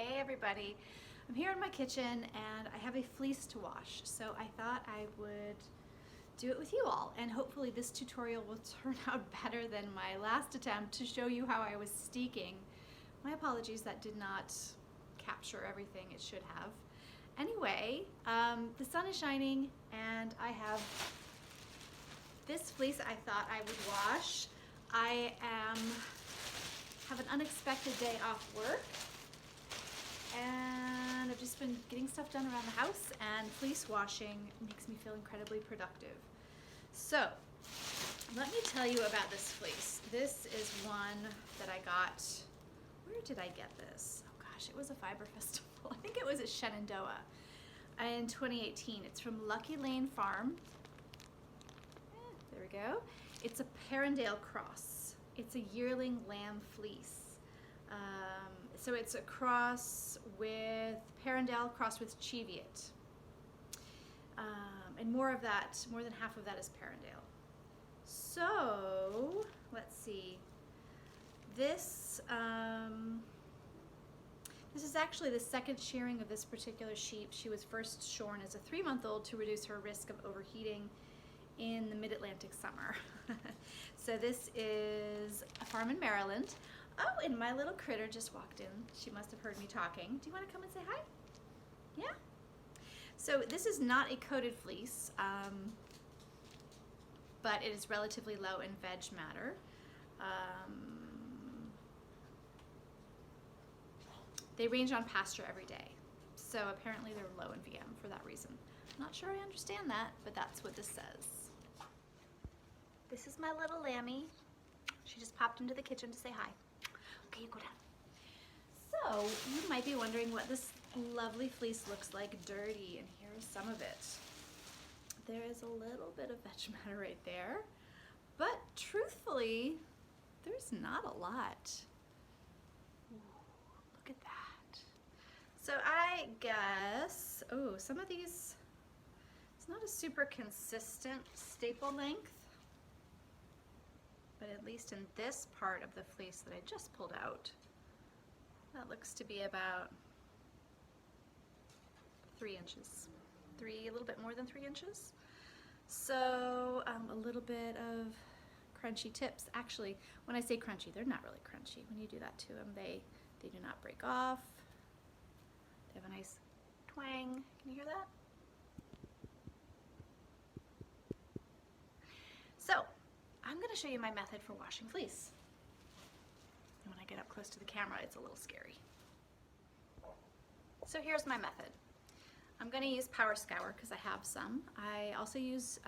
Hey everybody, I'm here in my kitchen and I have a fleece to wash, so I thought I would do it with you all, and hopefully this tutorial will turn out better than my last attempt to show you how I was steeking. My apologies, that did not capture everything it should have. Anyway, the sun is shining and I have this fleece I thought I would wash. I have an unexpected day off work and I've just been getting stuff done around the house, and fleece washing makes me feel incredibly productive. So let me tell you about this fleece. This is one that I got, where did I get this? Oh gosh, it was a fiber festival. I think it was at Shenandoah in 2018. It's from Lucky Lane Farm. There we go. It's a Perendale cross. It's a yearling lamb fleece. So it's a cross with Perendale crossed with Cheviot. And more than half of that is Perendale. So let's see. This is actually the second shearing of this particular sheep. She was first shorn as a 3-month-old to reduce her risk of overheating in the mid-Atlantic summer. So this is a farm in Maryland. Oh, and my little critter just walked in. She must have heard me talking. Do you want to come and say hi? Yeah? So this is not a coated fleece, but it is relatively low in veg matter. They range on pasture every day, so apparently they're low in VM for that reason. I'm not sure I understand that, but that's what this says. This is my little Lammy. She just popped into the kitchen to say hi. Okay, you go down. So you might be wondering what this lovely fleece looks like dirty, and here is some of it. There is a little bit of veg matter right there, but truthfully, there's not a lot. Ooh, look at that. So I guess, oh, some of these, it's not a super consistent staple length, but at least in this part of the fleece that I just pulled out, that looks to be about 3 inches. A little bit more than 3 inches. So a little bit of crunchy tips. Actually, when I say crunchy, they're not really crunchy. When you do that to them, they do not break off. They have a nice twang. Can you hear that? So I'm going to show you my method for washing fleece. And when I get up close to the camera, it's a little scary. So here's my method. I'm going to use Power Scour because I have some. I also use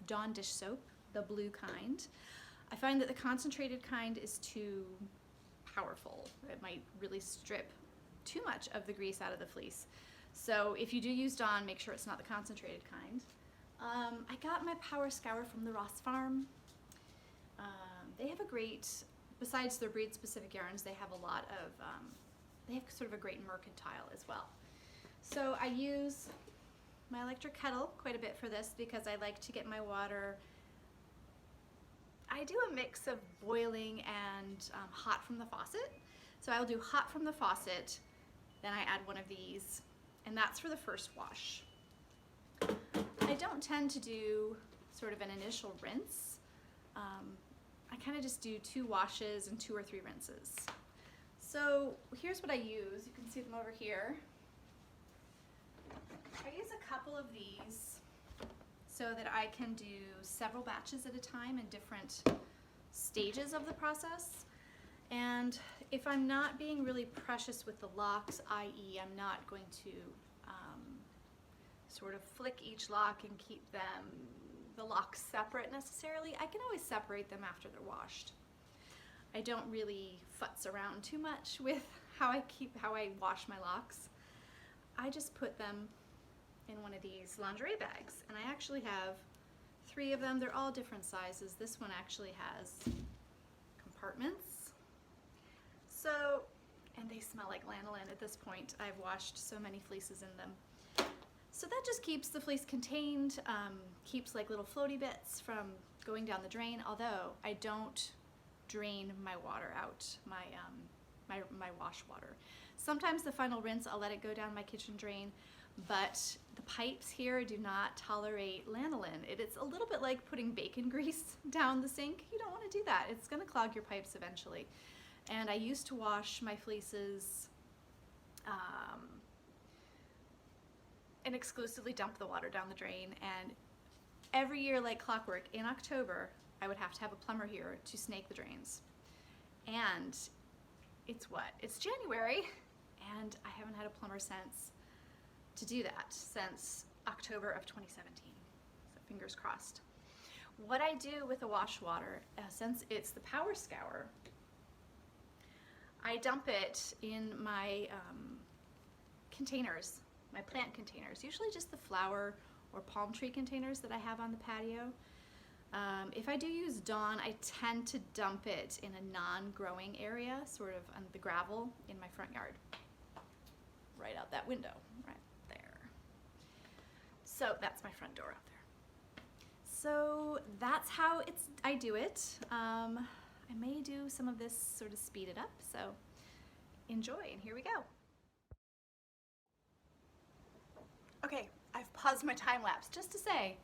Dawn dish soap, the blue kind. I find that the concentrated kind is too powerful. It might really strip too much of the grease out of the fleece. So if you do use Dawn, make sure it's not the concentrated kind. I got my Power Scour from the Ross Farm. They have a great, besides their breed specific yarns, they have a lot of, they have sort of a great mercantile as well. So I use my electric kettle quite a bit for this because I like to get my water. I do a mix of boiling and hot from the faucet. So I'll do hot from the faucet, then I add one of these, and that's for the first wash. I don't tend to do sort of an initial rinse. I kind of just do 2 washes and 2 or 3 rinses. So here's what I use. You can see them over here. I use a couple of these so that I can do several batches at a time in different stages of the process. And if I'm not being really precious with the locks, i.e. I'm not going to sort of flick each lock and keep the locks separate necessarily, I can always separate them after they're washed. I don't really futz around too much with how I wash my locks. I just put them in one of these lingerie bags, and I actually have 3 of them. They're all different sizes. This one actually has compartments. So, and they smell like lanolin at this point. I've washed so many fleeces in them. So that just keeps the fleece contained, keeps like little floaty bits from going down the drain, although I don't drain my water out. my wash water. Sometimes the final rinse, I'll let it go down my kitchen drain, but the pipes here do not tolerate lanolin. It's a little bit like putting bacon grease down the sink. You don't want to do that. It's going to clog your pipes eventually. And I used to wash my fleeces and exclusively dump the water down the drain. And every year, like clockwork, in October, I would have to have a plumber here to snake the drains. And it's January, and I haven't had a plumber to do that since October of 2017. So fingers crossed. What I do with the wash water, since it's the power scour, I dump it in my containers, my plant containers, usually just the flower or palm tree containers that I have on the patio. If I do use Dawn, I tend to dump it in a non-growing area, sort of on the gravel in my front yard. Right out that window, right there. So that's my front door out there. So that's how I do it. I may do some of this sort of speed it up, so enjoy, and here we go. Okay, I've paused my time lapse just to say,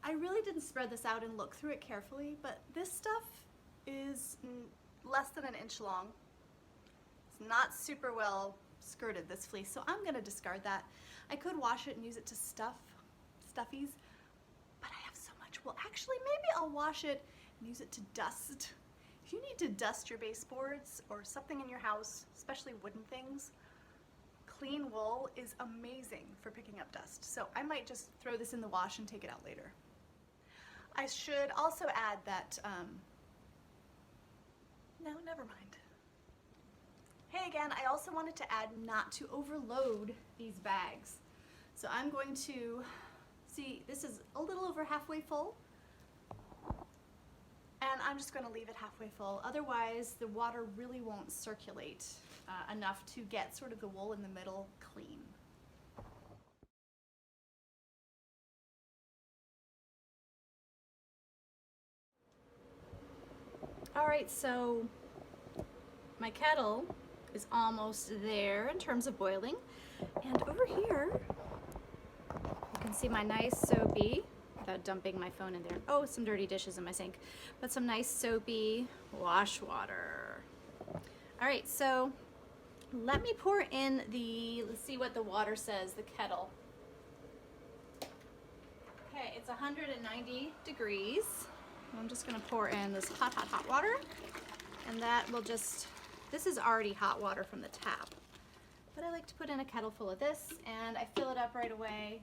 I really didn't spread this out and look through it carefully, but this stuff is less than an inch long. It's not super well skirted, this fleece, so I'm gonna discard that. I could wash it and use it to stuff stuffies, but I have so much. Well, actually, maybe I'll wash it and use it to dust. If you need to dust your baseboards or something in your house, especially wooden things, clean wool is amazing for picking up dust. So I might just throw this in the wash and take it out later. I should also add that, no, never mind. Hey again, I also wanted to add not to overload these bags. So I'm going to, see, this is a little over halfway full, and I'm just going to leave it halfway full. Otherwise, the water really won't circulate enough to get sort of the wool in the middle clean. All right, so my kettle is almost there in terms of boiling. And over here, you can see my nice soapy, without dumping my phone in there. Oh, some dirty dishes in my sink, but some nice soapy wash water. All right, so let me pour in let's see what the water says, the kettle. Okay, it's 190 degrees. I'm just gonna pour in this hot, hot, hot water, and that will just, this is already hot water from the tap, but I like to put in a kettle full of this, and I fill it up right away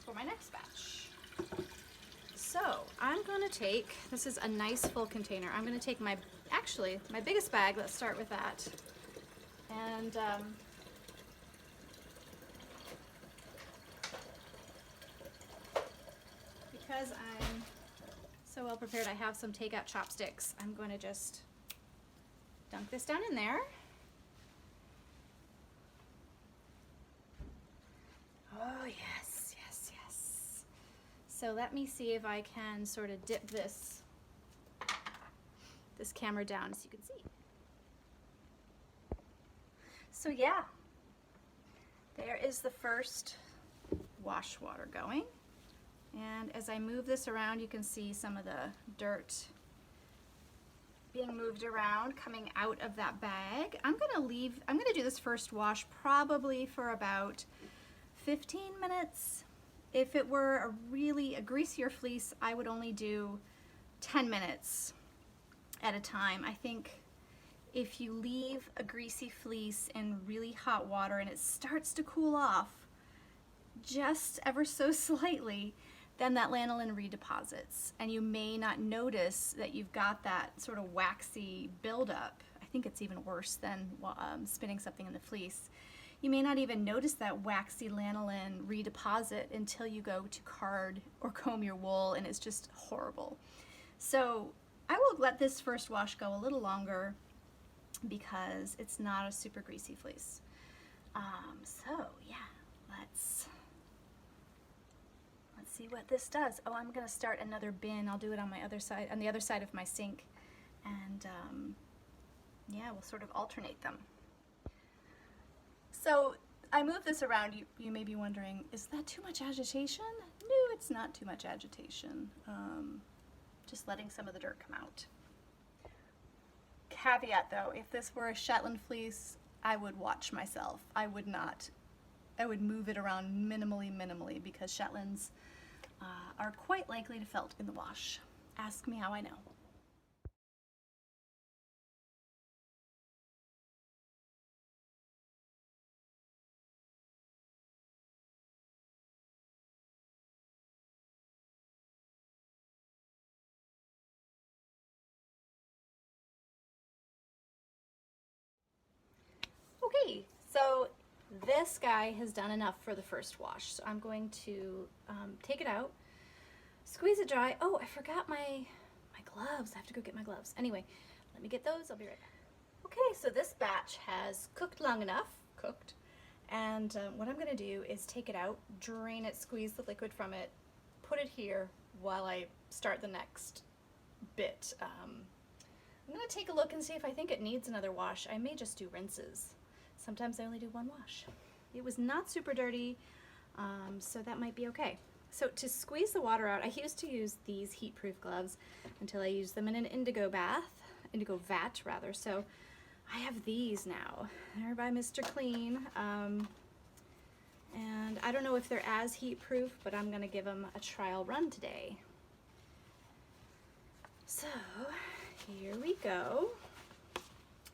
for my next batch. So I'm gonna take, this is a nice full container, I'm gonna take my biggest bag, let's start with that, and because I'm so well prepared, I have some takeout chopsticks. I'm going to just dunk this down in there. Oh yes, yes, yes. So let me see if I can sort of dip this camera down so you can see. So yeah, there is the first wash water going. And as I move this around, you can see some of the dirt being moved around, coming out of that bag. I'm gonna do this first wash probably for about 15 minutes. If it were a greasier fleece, I would only do 10 minutes at a time. I think if you leave a greasy fleece in really hot water and it starts to cool off just ever so slightly, then that lanolin redeposits, and you may not notice that you've got that sort of waxy buildup. I think it's even worse than spinning something in the fleece. You may not even notice that waxy lanolin redeposit until you go to card or comb your wool, and it's just horrible. So I will let this first wash go a little longer because it's not a super greasy fleece. So yeah, let's see what this does. Oh, I'm gonna start another bin. I'll do it on my other side, on the other side of my sink, and yeah, we'll sort of alternate them. So I move this around. You may be wondering, is that too much agitation? No, it's not too much agitation. Just letting some of the dirt come out. Caveat though, if this were a Shetland fleece, I would watch myself. I would not. I would move it around minimally because Shetlands are quite likely to felt in the wash. Ask me how I know. Okay, so this guy has done enough for the first wash. So I'm going to take it out, squeeze it dry. Oh, I forgot my gloves. I have to go get my gloves. Anyway, let me get those. I'll be right back. Okay, so this batch has cooked long enough, and what I'm gonna do is take it out, drain it, squeeze the liquid from it, put it here while I start the next bit. I'm gonna take a look and see if I think it needs another wash. I may just do rinses. Sometimes I only do one wash. It was not super dirty, so that might be okay. So to squeeze the water out, I used to use these heat-proof gloves until I used them in an indigo vat rather. So I have these now. They're by Mr. Clean. And I don't know if they're as heat-proof, but I'm gonna give them a trial run today. So here we go.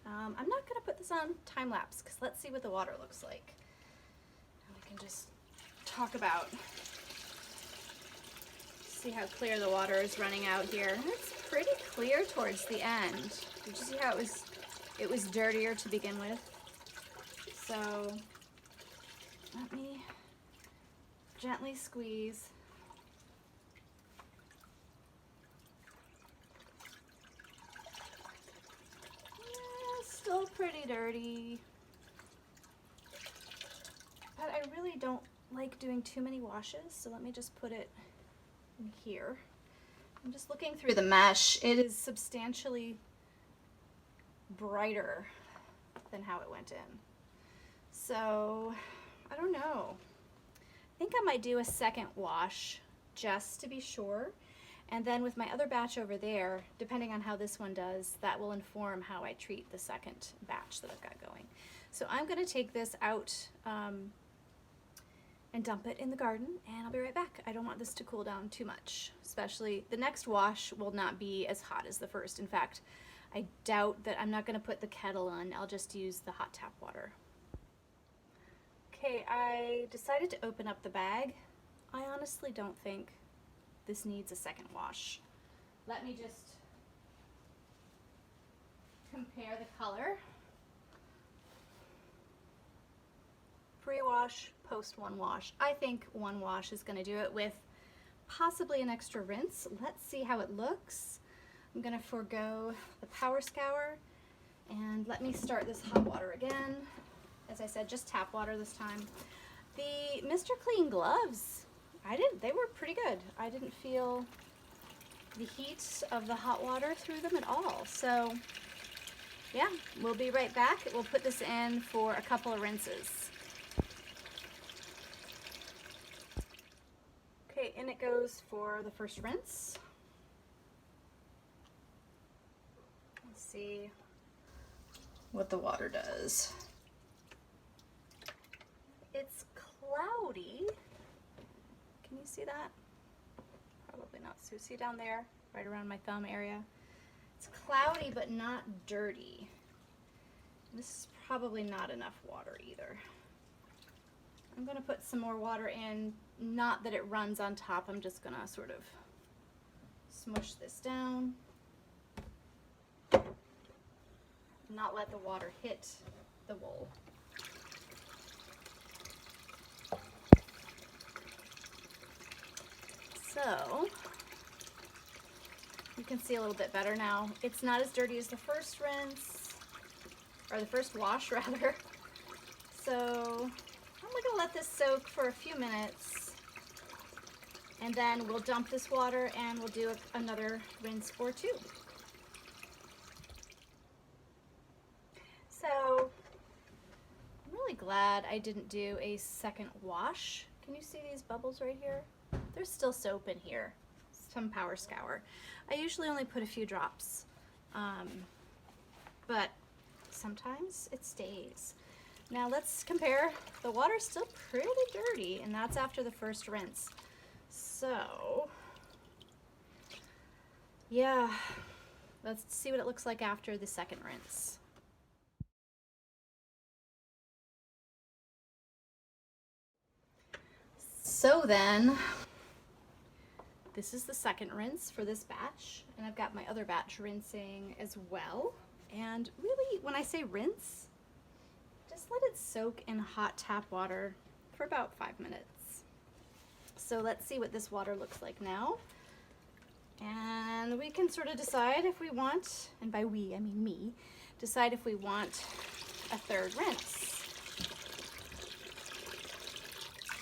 I'm not gonna put this on time lapse because let's see what the water looks like. And we can just talk about, see how clear the water is running out here. It's pretty clear towards the end. Did you see how it was dirtier to begin with? So let me gently squeeze. Still pretty dirty, but I really don't like doing too many washes, so let me just put it in here. I'm just looking through the mesh. It is substantially brighter than how it went in. So I don't know. I think I might do a second wash just to be sure. And then with my other batch over there, depending on how this one does, that will inform how I treat the second batch that I've got going. So I'm gonna take this out and dump it in the garden, and I'll be right back. I don't want this to cool down too much, especially the next wash will not be as hot as the first. In fact, I doubt that I'm not gonna put the kettle on. I'll just use the hot tap water. Okay, I decided to open up the bag. I honestly don't think this needs a second wash. Let me just compare the color. Pre-wash, post one wash. I think one wash is gonna do it with possibly an extra rinse. Let's see how it looks. I'm gonna forego the power scour and let me start this hot water again. As I said, just tap water this time. The Mr. Clean gloves, they were pretty good. I didn't feel the heat of the hot water through them at all. So yeah, we'll be right back. We'll put this in for a couple of rinses. Okay, in it goes for the first rinse. Let's see what the water does. It's cloudy. Can you see that? Probably not. So see down there, right around my thumb area? It's cloudy but not dirty. This is probably not enough water either. I'm gonna put some more water in, not that it runs on top. I'm just gonna sort of smush this down. Not let the water hit the wool. So you can see a little bit better now. It's not as dirty as the first rinse, or the first wash rather. So I'm gonna let this soak for a few minutes, and then we'll dump this water and we'll do another rinse or two. really glad I didn't do a second wash. Can you see these bubbles right here? There's still soap in here, some Power Scour. I usually only put a few drops, but sometimes it stays. Now let's compare. The water's still pretty dirty, and that's after the first rinse. So, yeah, let's see what it looks like after the second rinse. So then, this is the second rinse for this batch, and I've got my other batch rinsing as well. And really, when I say rinse, just let it soak in hot tap water for about 5 minutes. So let's see what this water looks like now. And we can sort of decide if we want, and by we, I mean me, decide if we want a third rinse.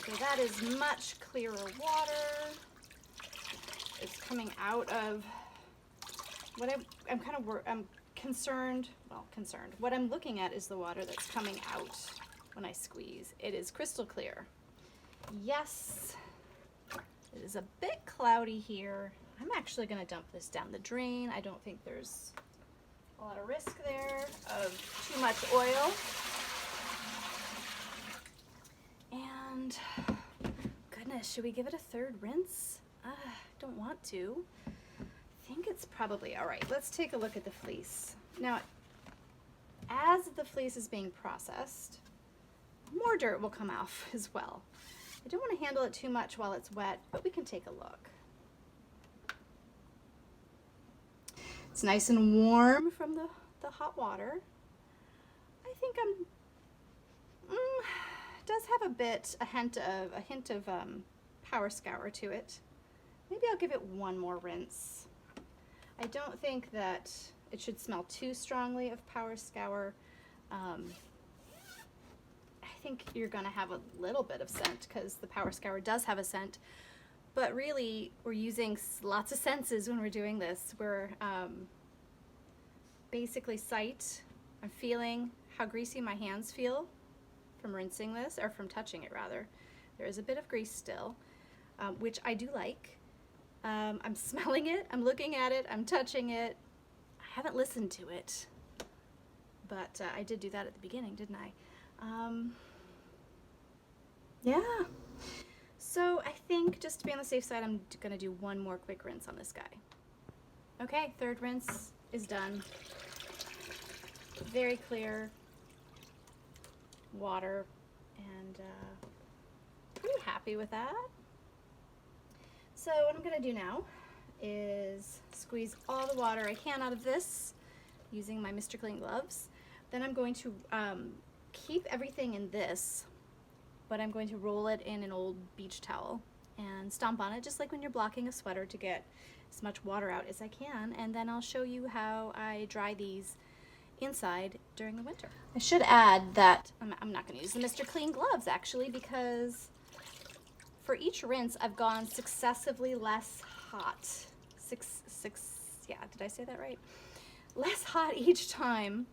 So that is much clearer water. It's coming out of what I'm concerned. What I'm looking at is the water that's coming out when I squeeze. It is crystal clear. Yes, it is a bit cloudy here. I'm actually going to dump this down the drain. I don't think there's a lot of risk there of too much oil. And goodness, should we give it a third rinse? I don't want to. I think it's probably all right. Let's take a look at the fleece. Now, as the fleece is being processed, more dirt will come off as well. I don't want to handle it too much while it's wet, but we can take a look. It's nice and warm from the hot water. I think does have a hint of Power Scour to it. Maybe I'll give it one more rinse. I don't think that it should smell too strongly of Power Scour. I think you're gonna have a little bit of scent because the Power Scour does have a scent, but really we're using lots of senses when we're doing this. We're basically sight. I'm feeling how greasy my hands feel from rinsing this, or from touching it rather. There is a bit of grease still, which I do like. I'm smelling it, I'm looking at it, I'm touching it. I haven't listened to it, but I did do that at the beginning, didn't I? Yeah. So I think just to be on the safe side, I'm gonna do one more quick rinse on this guy. Okay, third rinse is done. Very clear water, and pretty happy with that. So what I'm gonna do now is squeeze all the water I can out of this using my Mr. Clean gloves. Then I'm going to keep everything in this, but I'm going to roll it in an old beach towel and stomp on it just like when you're blocking a sweater to get as much water out as I can, and then I'll show you how I dry these inside during the winter. I should add that I'm not going to use the Mr. Clean gloves actually, because for each rinse I've gone successively less hot. Yeah, did I say that right? Less hot each time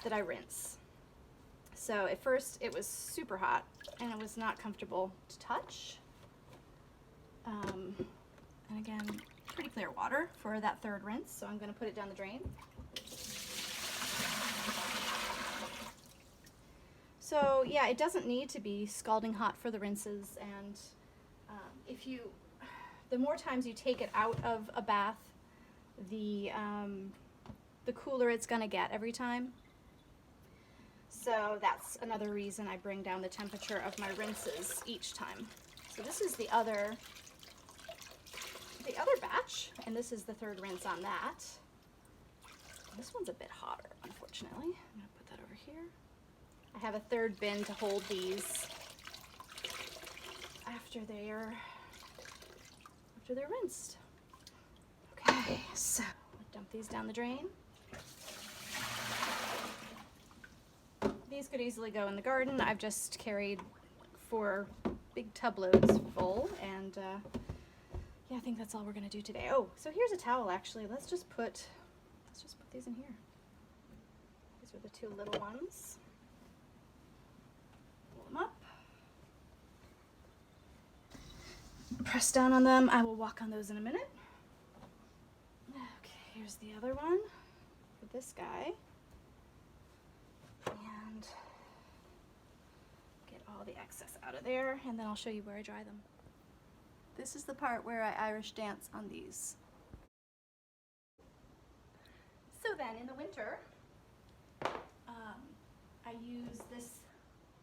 that I rinse. So at first it was super hot and it was not comfortable to touch. And again, pretty clear water for that third rinse, so I'm going to put it down the drain. So yeah, it doesn't need to be scalding hot for the rinses, and the more times you take it out of a bath, the cooler it's gonna get every time. So that's another reason I bring down the temperature of my rinses each time. So this is the other batch, and this is the third rinse on that. This one's a bit hotter, unfortunately. I'm gonna put that over here. I have a third bin to hold these after they're rinsed. Okay, so I'll dump these down the drain. These could easily go in the garden. I've just carried 4 big tub loads full, and yeah, I think that's all we're gonna do today. Oh, so here's a towel actually. Let's just put these in here. These are the 2 little ones. them up. Press down on them. I will walk on those in a minute. Okay, here's the other one for this guy. And get all the excess out of there, and then I'll show you where I dry them. This is the part where I Irish dance on these. So then in the winter, I use this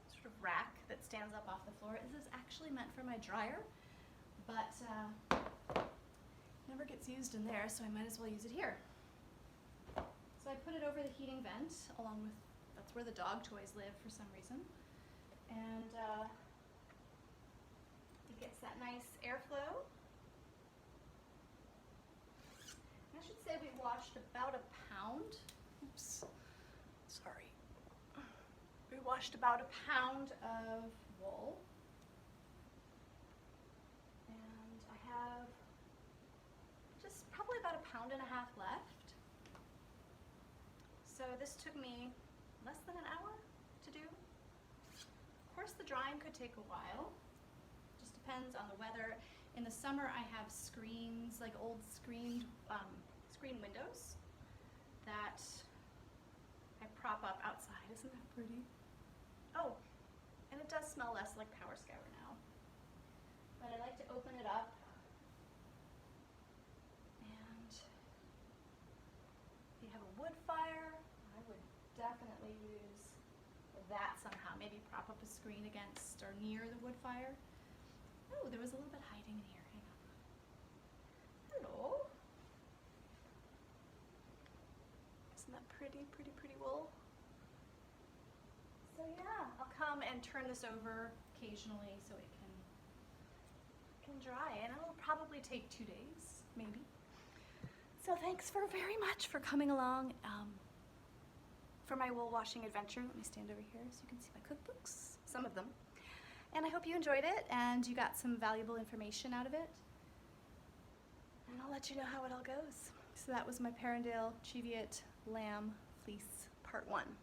sort of rack that stands up off the floor. This is actually meant for my dryer, but never gets used in there, so I might as well use it here. So I put it over the heating vent, along with, that's where the dog toys live for some reason. And it gets that nice airflow. I should say we washed about a pound. Oops, sorry. We washed about a pound of wool. And I have just probably about a pound and a half left. So this took me less than an hour to do. Of course, the drying could take a while. Just depends on the weather. In the summer, I have screens, like old screen windows that I prop up outside. Isn't that pretty? Oh, and it does smell less like Power Scour now. But I like to open it up, and if you have a wood fire, I would definitely use that somehow. Maybe prop up a screen against or near the wood fire. Oh, there was a little bit hiding in here. Hang on. Hello. Isn't that pretty, pretty, pretty wool? So yeah, I'll come and turn this over occasionally so it can dry, and it'll probably take 2 days, maybe. So thanks very much for coming along for my wool washing adventure. Let me stand over here so you can see my cookbooks, some of them. And I hope you enjoyed it and you got some valuable information out of it. And I'll let you know how it all goes. So that was my Perrindale Cheviot Lamb Fleece Part 1.